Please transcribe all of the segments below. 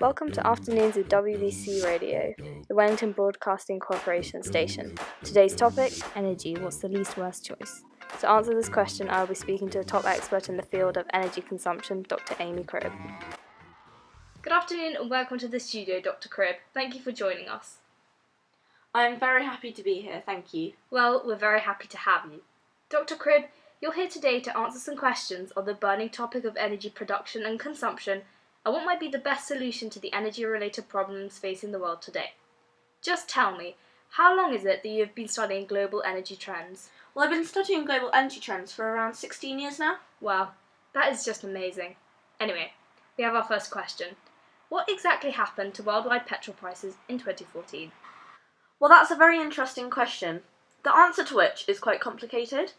Welcome to Afternoons of WBC Radio, the Wellington Broadcasting Corporation station. Today's topic, energy, what's the least worst choice? To answer this question, I will be speaking to a top expert in the field of energy consumption, Dr. Amy Cribb. Good afternoon and welcome to the studio, Dr. Cribb. Thank you for joining us. I'm very happy to be here, thank you. Well, we're very happy to have you. Dr. Cribb, you're here today to answer some questions on the burning topic of energy production and consumption and what might be the best solution to the energy-related problems facing the world today. Just tell me, how long is it that you have been studying global energy trends? Well, I've been studying global energy trends for around 16 years now. Wow, that is just amazing. Anyway, we have our first question. What exactly happened to worldwide petrol prices in 2014? Well, that's a very interesting question, the answer to which is quite complicated.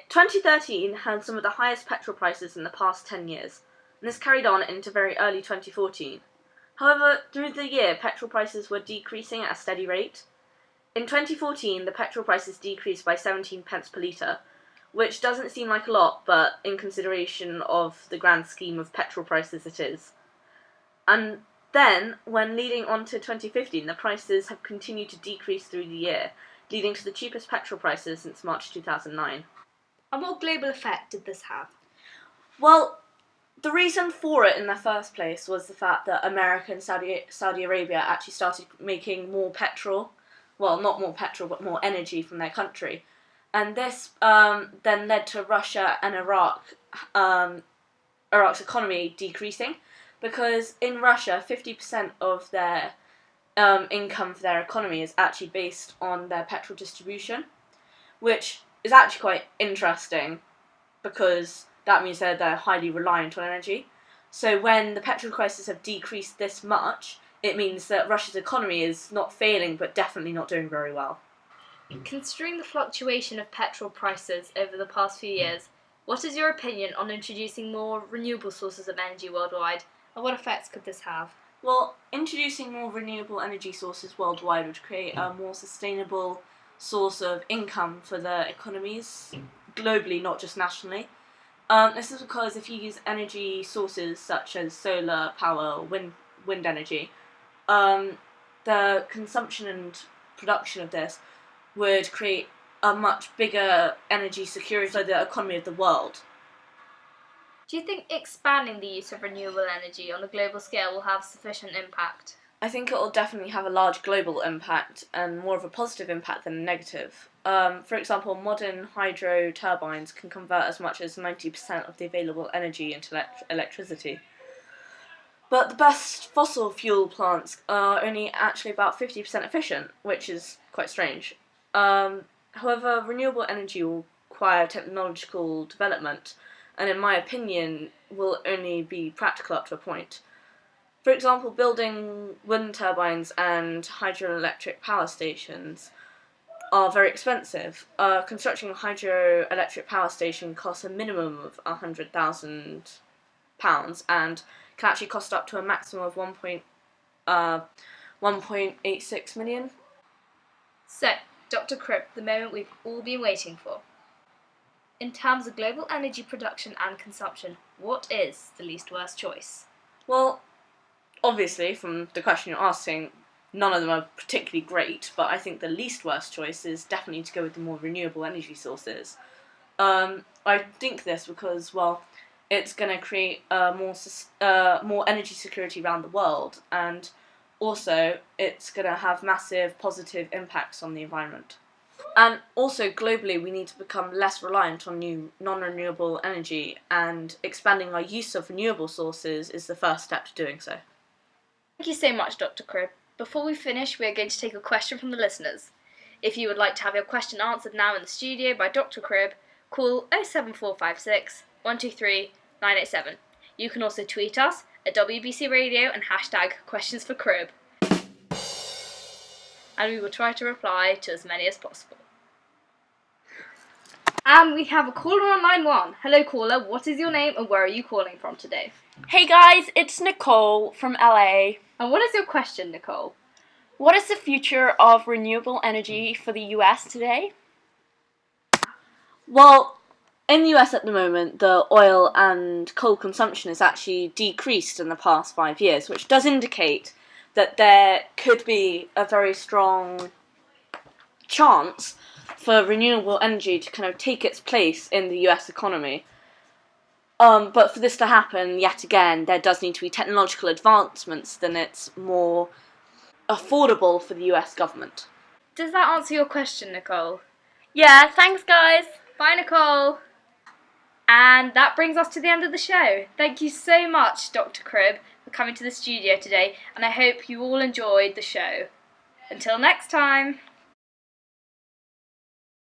2013 had some of the highest petrol prices in the past 10 years, and this carried on into very early 2014. However, through the year, petrol prices were decreasing at a steady rate. In 2014, the petrol prices decreased by 17 pence per litre, which doesn't seem like a lot, but in consideration of the grand scheme of petrol prices it is. And then, when leading on to 2015, the prices have continued to decrease through the year, leading to the cheapest petrol prices since March 2009. And what global effect did this have? Well, the reason for it in the first place was the fact that America and Saudi Arabia actually started making more petrol. Well, not more petrol, but more energy from their country. And this then led to Russia and Iraq's economy decreasing, because in Russia, 50% of their income for their economy is actually based on their petrol distribution, which is actually quite interesting because that means they're highly reliant on energy. So when the petrol prices have decreased this much, it means that Russia's economy is not failing, but definitely not doing very well. Considering the fluctuation of petrol prices over the past few years, what is your opinion on introducing more renewable sources of energy worldwide, and what effects could this have? Well, introducing more renewable energy sources worldwide would create a more sustainable source of income for the economies, globally, not just nationally. This is because if you use energy sources such as solar power, wind energy, the consumption and production of this would create a much bigger energy security for the economy of the world. Do you think expanding the use of renewable energy on a global scale will have sufficient impact? I think it will definitely have a large global impact and more of a positive impact than a negative. For example, modern hydro turbines can convert as much as 90% of the available energy into electricity. But the best fossil fuel plants are only actually about 50% efficient, which is quite strange. However, renewable energy will require technological development, and in my opinion, will only be practical up to a point. For example, building wind turbines and hydroelectric power stations are very expensive. Constructing a hydroelectric power station costs a minimum of £100,000 and can actually cost up to a maximum of 1.86 million. So, Dr. Cribb, the moment we've all been waiting for. In terms of global energy production and consumption, what is the least worst choice? Well, obviously, from the question you're asking, none of them are particularly great, but I think the least worst choice is definitely to go with the more renewable energy sources. I think this because, well, it's going to create more energy security around the world, and also it's going to have massive positive impacts on the environment. And also, globally, we need to become less reliant on new non-renewable energy, and expanding our use of renewable sources is the first step to doing so. Thank you so much, Dr. Cribb. Before we finish, we are going to take a question from the listeners. If you would like to have your question answered now in the studio by Dr. Cribb, call 07456 123 987. You can also tweet us at WBC Radio and hashtag questions for Cribb. And we will try to reply to as many as possible. And we have a caller on line 1. Hello caller, what is your name and where are you calling from today? Hey guys, it's Nicole from LA. And what is your question, Nicole? What is the future of renewable energy for the US today? Well, In the US at the moment, the oil and coal consumption has actually decreased in the past 5 years, which does indicate that there could be a very strong chance for renewable energy to kind of take its place in the US economy. But for this to happen, yet again, there does need to be technological advancements, then it's more affordable for the US government. Does that answer your question, Nicole? Yeah, thanks, guys. Bye, Nicole. And that brings us to the end of the show. Thank you so much, Dr. Cribb, for coming to the studio today, and I hope you all enjoyed the show. Until next time.